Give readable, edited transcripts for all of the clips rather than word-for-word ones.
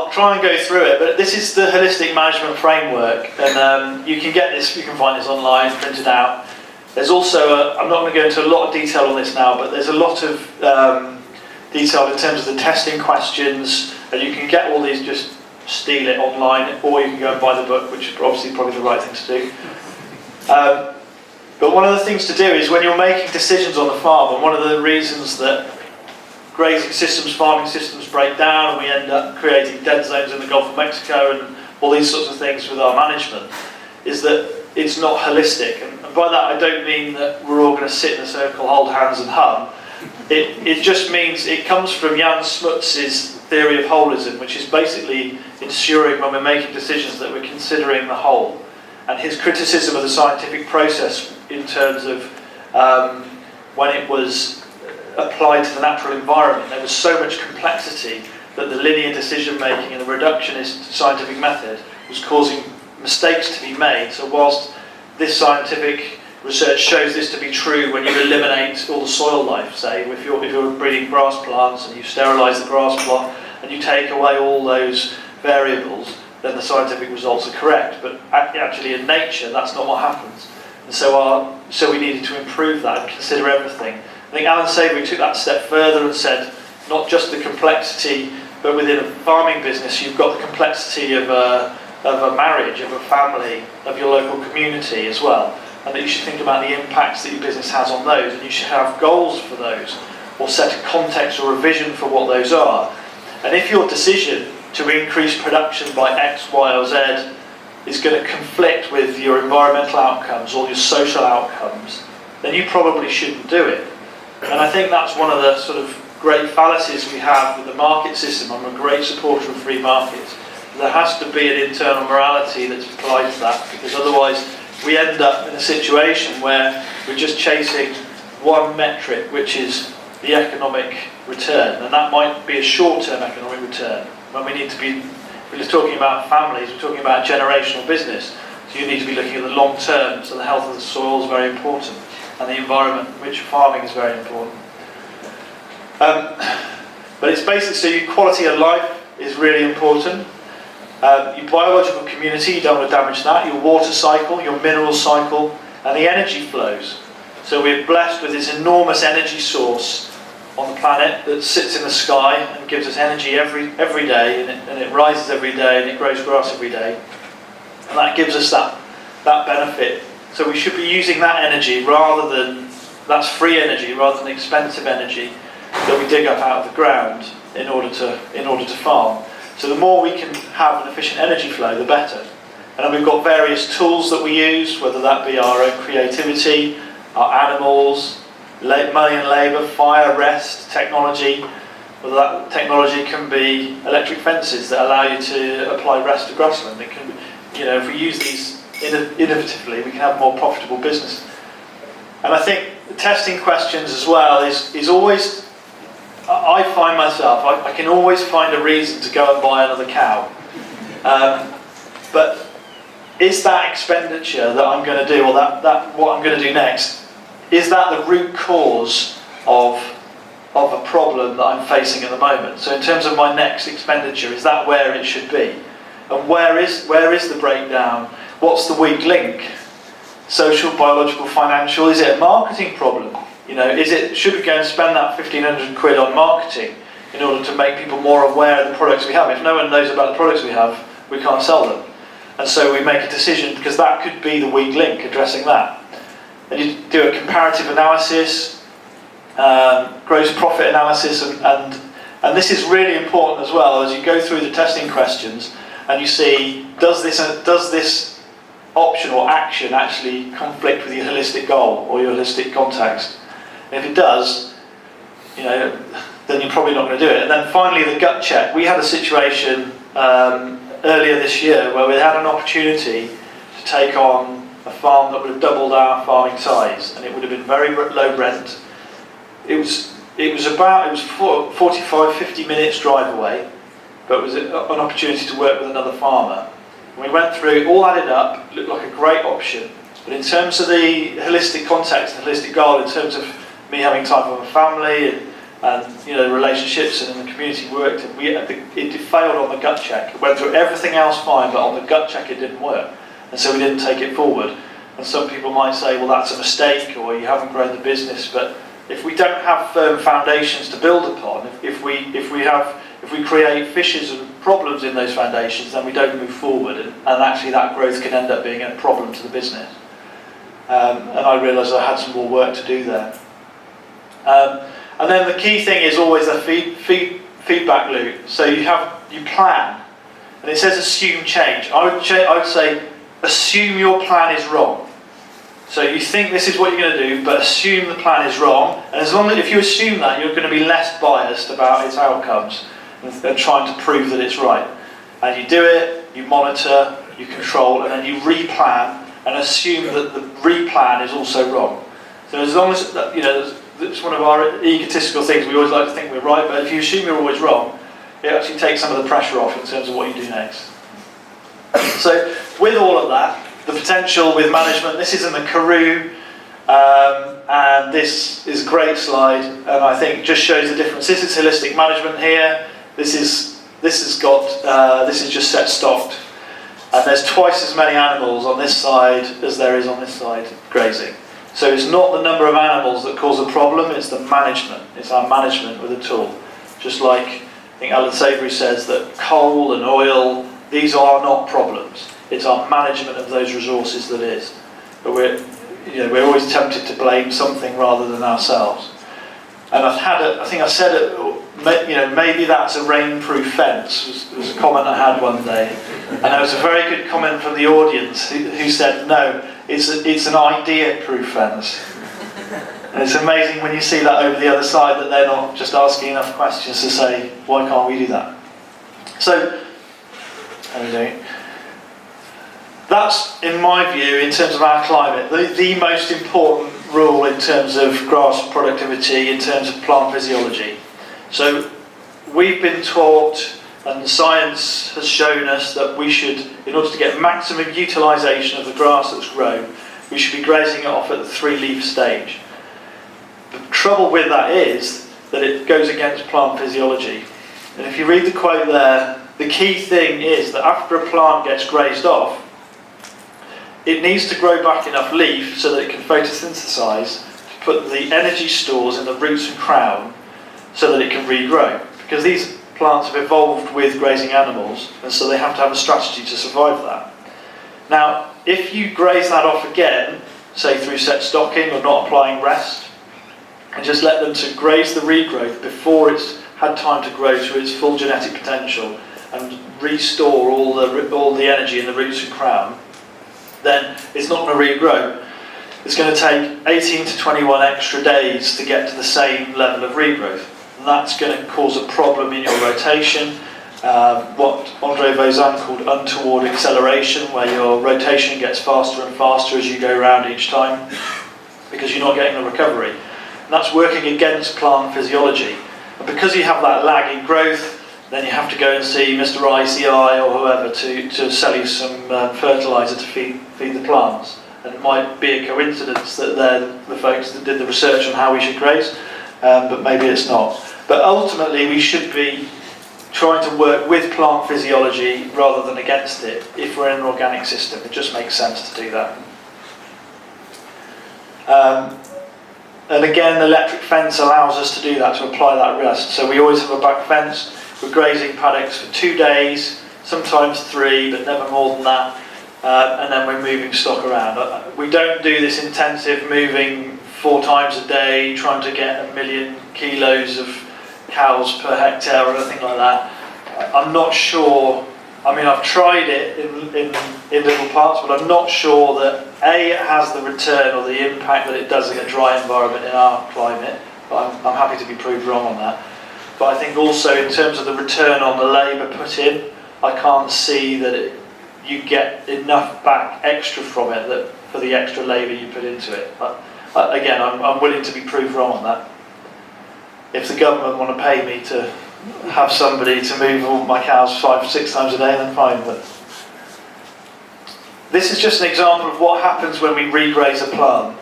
I'll try and go through it, but this is the holistic management framework, and you can get this, you can find this online, printed out. There's also, I'm not going to go into a lot of detail on this now, but there's a lot of detail in terms of the testing questions, and you can get all these, just steal it online, or you can go and buy the book, which is obviously probably the right thing to do. But one of the things to do is when you're making decisions on the farm, and one of the reasons that grazing systems, farming systems break down, and we end up creating dead zones in the Gulf of Mexico and all these sorts of things with our management, is that it's not holistic. And by that I don't mean that we're all going to sit in a circle, hold hands and hum. It just means it comes from Jan Smuts's theory of holism, which is basically ensuring when we're making decisions that we're considering the whole. And his criticism of the scientific process in terms of when it was applied to the natural environment, there was so much complexity that the linear decision making and the reductionist scientific method was causing mistakes to be made. So whilst this scientific research shows this to be true when you eliminate all the soil life, say if you're breeding grass plants and you sterilise the grass plot and you take away all those variables, then the scientific results are correct. But actually in nature that's not what happens. And so we needed to improve that and consider everything. I think Alan Savory took that step further and said not just the complexity, but within a farming business you've got the complexity of a marriage, of a family, of your local community as well, and that you should think about the impacts that your business has on those, and you should have goals for those, or set a context or a vision for what those are. And if your decision to increase production by X, Y or Z is going to conflict with your environmental outcomes or your social outcomes, then you probably shouldn't do it. And I think that's one of the sort of great fallacies we have with the market system. I'm a great supporter of free markets. There has to be an internal morality that's applied to that, because otherwise we end up in a situation where we're just chasing one metric, which is the economic return, and that might be a short-term economic return. When we need to be, we're talking about families, we're talking about generational business, so you need to be looking at the long term. So the health of the soil is very important, and the environment in which farming is very important. But it's basically, so your quality of life is really important. Your biological community, you don't want to damage that. Your water cycle, your mineral cycle, and the energy flows. So we're blessed with this enormous energy source on the planet that sits in the sky and gives us energy every day, and it rises every day, and it grows grass every day. And that gives us that benefit. So we should be using that energy rather than, that's free energy rather than expensive energy that we dig up out of the ground in order to farm. So the more we can have an efficient energy flow, the better. And then we've got various tools that we use, whether that be our own creativity, our animals, money and labour, fire, rest, technology. Whether that technology can be electric fences that allow you to apply rest to grassland. It can, if we use these innovatively, we can have more profitable business. And I think the testing questions as well is always, I find myself, I can always find a reason to go and buy another cow. But is that expenditure that I'm going to do, or that what I'm going to do next, is that the root cause of a problem that I'm facing at the moment? So in terms of my next expenditure, is that where it should be? And where is the breakdown? What's the weak link? Social, biological, financial? Is it a marketing problem? Should we go and spend that 1,500 quid on marketing in order to make people more aware of the products we have? If no one knows about the products we have, we can't sell them. And so we make a decision, because that could be the weak link, addressing that. And you do a comparative analysis, gross profit analysis, and this is really important as well, as you go through the testing questions and you see, does this option or action actually conflict with your holistic goal or your holistic context? And if it does, then you're probably not going to do it. And then finally, the gut check. We had a situation earlier this year where we had an opportunity to take on a farm that would have doubled our farming size, and it would have been very low rent. It was 45-50 minutes drive away, but it was an opportunity to work with another farmer. And we went through, it all added up, looked like a great option, but in terms of the holistic context and holistic goal, in terms of me having time for my family and the relationships and in the community we worked in, it failed on the gut check. It went through everything else fine, but on the gut check it didn't work, and so we didn't take it forward. And some people might say, well, that's a mistake, or you haven't grown the business. But if we don't have firm foundations to build upon, if we create fissures and problems in those foundations, then we don't move forward, and actually that growth can end up being a problem to the business. And I realised I had some more work to do there. And then the key thing is always a feedback loop. So you plan, and it says assume change. I would say assume your plan is wrong. So you think this is what you're going to do, but assume the plan is wrong. And as long as if you assume that, you're going to be less biased about its outcomes and trying to prove that it's right. And you do it, you monitor, you control, and then you replan and assume that the replan is also wrong. So as long as it's one of our egotistical things. We always like to think we're right, but if you assume you're always wrong, it actually takes some of the pressure off in terms of what you do next. So with all of that, the potential with management, this is in the Karoo, and this is a great slide, and I think just shows the difference. This is holistic management here. This is just set stocked, and there's twice as many animals on this side as there is on this side grazing. So it's not the number of animals that cause a problem, it's the management. It's our management with a tool. Just like I think Alan Savory says that coal and oil, these are not problems. It's our management of those resources that is. But we're always tempted to blame something rather than ourselves. And I think I said it, maybe that's a rainproof fence, was a comment I had one day. And there was a very good comment from the audience who said, no, it's an idea-proof fence. And it's amazing when you see that over the other side that they're not just asking enough questions to say, why can't we do that? So, how are we doing? That's, in my view, in terms of our climate, the most important rule in terms of grass productivity, in terms of plant physiology. So we've been taught, and science has shown us, that we should, in order to get maximum utilisation of the grass that's grown, we should be grazing it off at the 3-leaf stage. The trouble with that is that it goes against plant physiology. And if you read the quote there, the key thing is that after a plant gets grazed off, it needs to grow back enough leaf so that it can photosynthesize to put the energy stores in the roots and crown so that it can regrow. Because these plants have evolved with grazing animals, and so they have to have a strategy to survive that. Now, if you graze that off again, say through set stocking or not applying rest, and just let them to graze the regrowth before it's had time to grow to its full genetic potential and restore all the energy in the roots and crown, then it's not going to regrow. It's going to take 18 to 21 extra days to get to the same level of regrowth. And that's going to cause a problem in your rotation, what Andre Vauzan called untoward acceleration, where your rotation gets faster and faster as you go around each time, because you're not getting the recovery. And that's working against plant physiology. And because you have that lag in growth, then you have to go and see Mr. ICI or whoever to sell you some fertiliser to feed the plants. And it might be a coincidence that they're the folks that did the research on how we should graze, but maybe it's not. But ultimately we should be trying to work with plant physiology rather than against it if we're in an organic system. It just makes sense to do that. And again, the electric fence allows us to do that, to apply that rest. So we always have a back fence. We're grazing paddocks for 2 days, sometimes 3, but never more than that. And then we're moving stock around. We don't do this intensive moving 4 times a day, trying to get 1 million kilos of cows per hectare or anything like that. I'm not sure. I mean, I've tried it in little parts, but I'm not sure that A, it has the return or the impact that it does in a dry environment in our climate. But I'm happy to be proved wrong on that. But I think also in terms of the return on the labour put in, I can't see that you get enough back extra from it that for the extra labour you put into it. But again, I'm willing to be proved wrong on that. If the government want to pay me to have somebody to move all my cows 5 or 6 times a day, then fine. But this is just an example of what happens when we regraze a plant.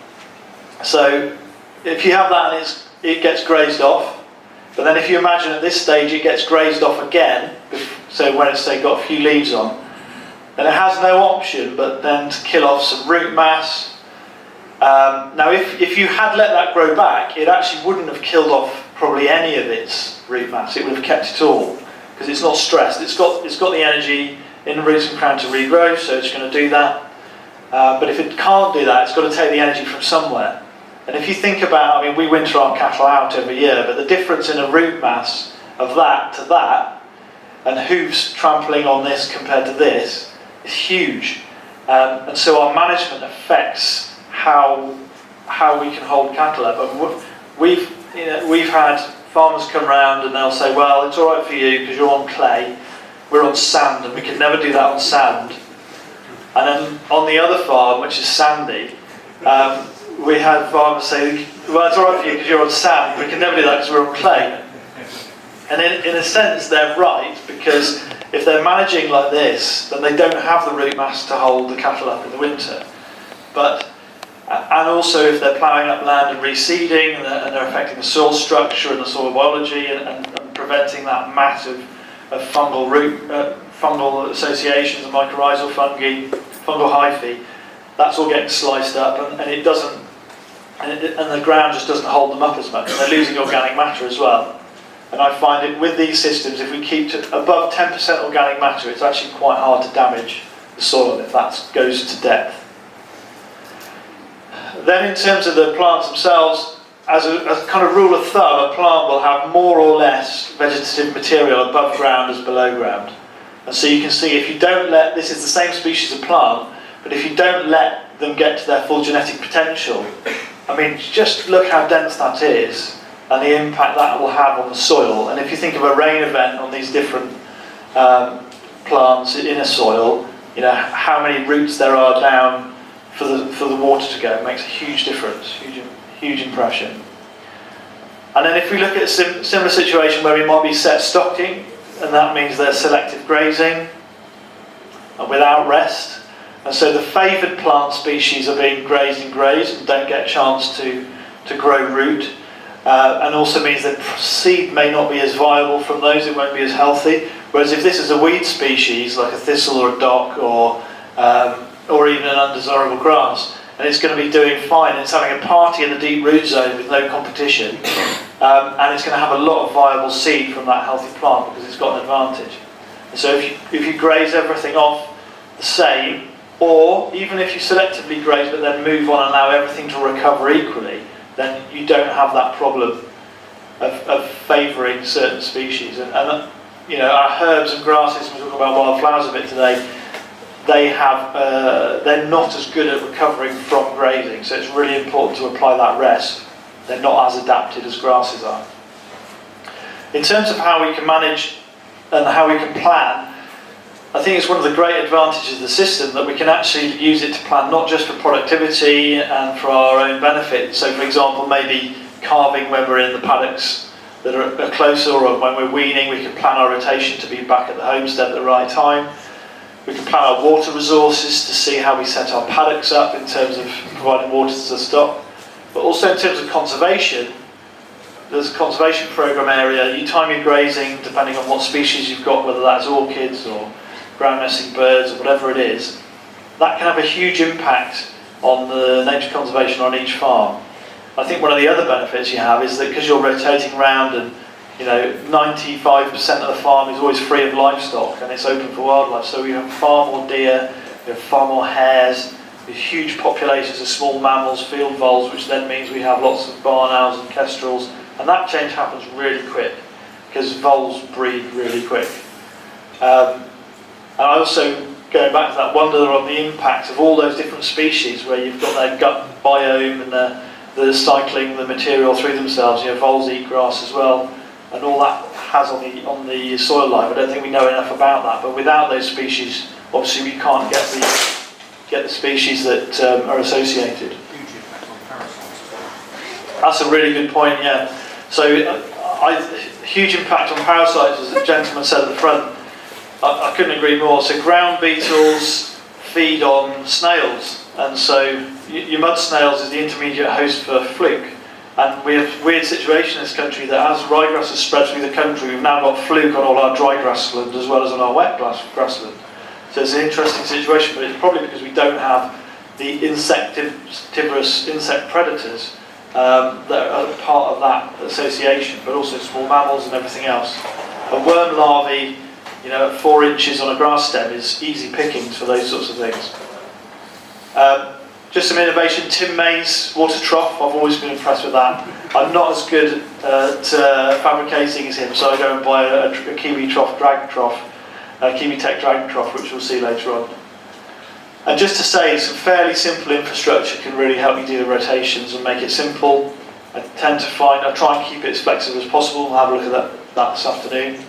So if you have that and it gets grazed off, But then if you imagine at this stage it gets grazed off again, so when it's say got a few leaves on, then it has no option but then to kill off some root mass. Now if you had let that grow back, it actually wouldn't have killed off probably any of its root mass, it would have kept it all, because it's not stressed, it's got the energy in the roots and crown to regrow, so it's going to do that. But if it can't do that, it's got to take the energy from somewhere. And if you think about, I mean, we winter our cattle out every year, but the difference in a root mass of that to that, and hooves trampling on this compared to this, is huge. And so our management affects how we can hold cattle up. And we've had farmers come round and they'll say, well, it's all right for you because you're on clay, we're on sand, and we can never do that on sand. And then on the other farm, which is sandy, we had farmers say, well, it's all right for you because you're on sand, we can never do that because we're on clay. And in a sense, they're right, because if they're managing like this, then they don't have the root mass to hold the cattle up in the winter. And also if they're ploughing up land and reseeding, and they're affecting the soil structure and the soil biology, and preventing that mat of fungal associations of mycorrhizal fungi, fungal hyphae, that's all getting sliced up, and it doesn't, and the ground just doesn't hold them up as much, and they're losing organic matter as well. And I find it with these systems, if we keep to above 10% organic matter, it's actually quite hard to damage the soil if that goes to depth. Then in terms of the plants themselves, as a kind of rule of thumb, a plant will have more or less vegetative material above ground as below ground. And so you can see if you don't let, this is the same species of plant, but if you don't let them get to their full genetic potential, I mean, just look how dense that is and the impact that will have on the soil. And if you think of a rain event on these different plants in a soil, you know, how many roots there are down for the water to go, it makes a huge difference, huge impression. And then if we look at a similar situation where we might be set stocking, and that means there's selective grazing and without rest, and so the favoured plant species are being grazed and don't get a chance to grow root, and also means that seed may not be as viable from those, it won't be as healthy. Whereas if this is a weed species like a thistle or a dock or even an undesirable grass, and it's going to be doing fine, it's having a party in the deep root zone with no competition, and it's going to have a lot of viable seed from that healthy plant because it's got an advantage. And so if you graze everything off the same, or even if you selectively graze but then move on and allow everything to recover equally, then you don't have that problem of favouring certain species. And you know, our herbs and grasses, we talk about wildflowers a bit today, they're not as good at recovering from grazing, so it's really important to apply that rest. They're not as adapted as grasses are. In terms of how we can manage and how we can plan, I think it's one of the great advantages of the system that we can actually use it to plan not just for productivity and for our own benefit. So for example, maybe calving when we're in the paddocks that are closer, or when we're weaning, we can plan our rotation to be back at the homestead at the right time. We can plan our water resources to see how we set our paddocks up in terms of providing water to the stock. But also in terms of conservation, there's a conservation programme area. You time your grazing depending on what species you've got, whether that's orchids or ground nesting birds or whatever it is. That can have a huge impact on the nature conservation on each farm. I think one of the other benefits you have is that because you're rotating around and 95% of the farm is always free of livestock and it's open for wildlife, so we have far more deer, we have far more hares, we have huge populations of small mammals, field voles, which then means we have lots of barn owls and kestrels, and that change happens really quick because voles breed really quick. And I also, going back to that, wonder on the impact of all those different species where you've got their gut biome and they're cycling the material through themselves. Voles eat grass as well, and all that has on the soil life. I don't think we know enough about that, but without those species, obviously we can't get the species that are associated. Huge impact on parasites as well. That's a really good point, yeah. So, huge impact on parasites, as the gentleman said at the front. I couldn't agree more. So ground beetles feed on snails, and so your mud snails is the intermediate host for fluke. And we have a weird situation in this country that as ryegrass has spread through the country, we've now got fluke on all our dry grassland as well as on our wet grassland. So it's an interesting situation, but it's probably because we don't have the insectivorous insect predators that are part of that association, but also small mammals and everything else. A worm larvae, at 4 inches on a grass stem is easy pickings for those sorts of things. Just some innovation, Tim May's water trough, I've always been impressed with that. I'm not as good at fabricating as him, so I go and buy a Kiwi trough, dragon trough, Kiwi Tech dragon trough, which we'll see later on. And just to say, some fairly simple infrastructure can really help you do the rotations and make it simple. I try and keep it as flexible as possible. We'll have a look at that this afternoon.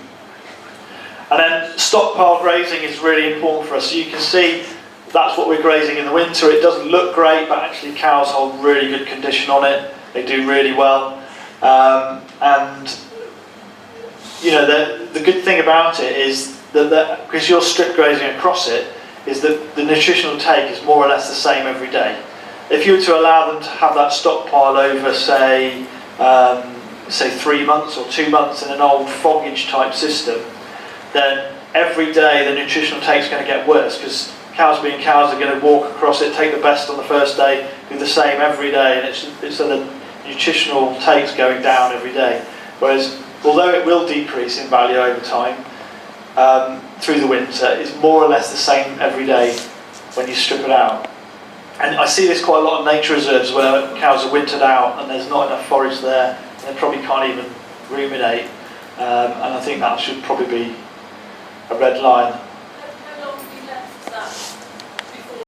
And then stockpile grazing is really important for us. So you can see that's what we're grazing in the winter. It doesn't look great, but actually cows hold really good condition on it. They do really well. And the good thing about it is that because you're strip grazing across it, is that the nutritional take is more or less the same every day. If you were to allow them to have that stockpile over, say 3 months or 2 months in an old foggage type system, then every day the nutritional take is going to get worse, because cows being cows are going to walk across it, take the best on the first day, do the same every day, and it's the nutritional take's going down every day. Whereas, although it will decrease in value over time, through the winter, it's more or less the same every day when you strip it out. And I see this quite a lot of nature reserves where cows are wintered out and there's not enough forage there, and they probably can't even ruminate, and I think that should probably be a red line.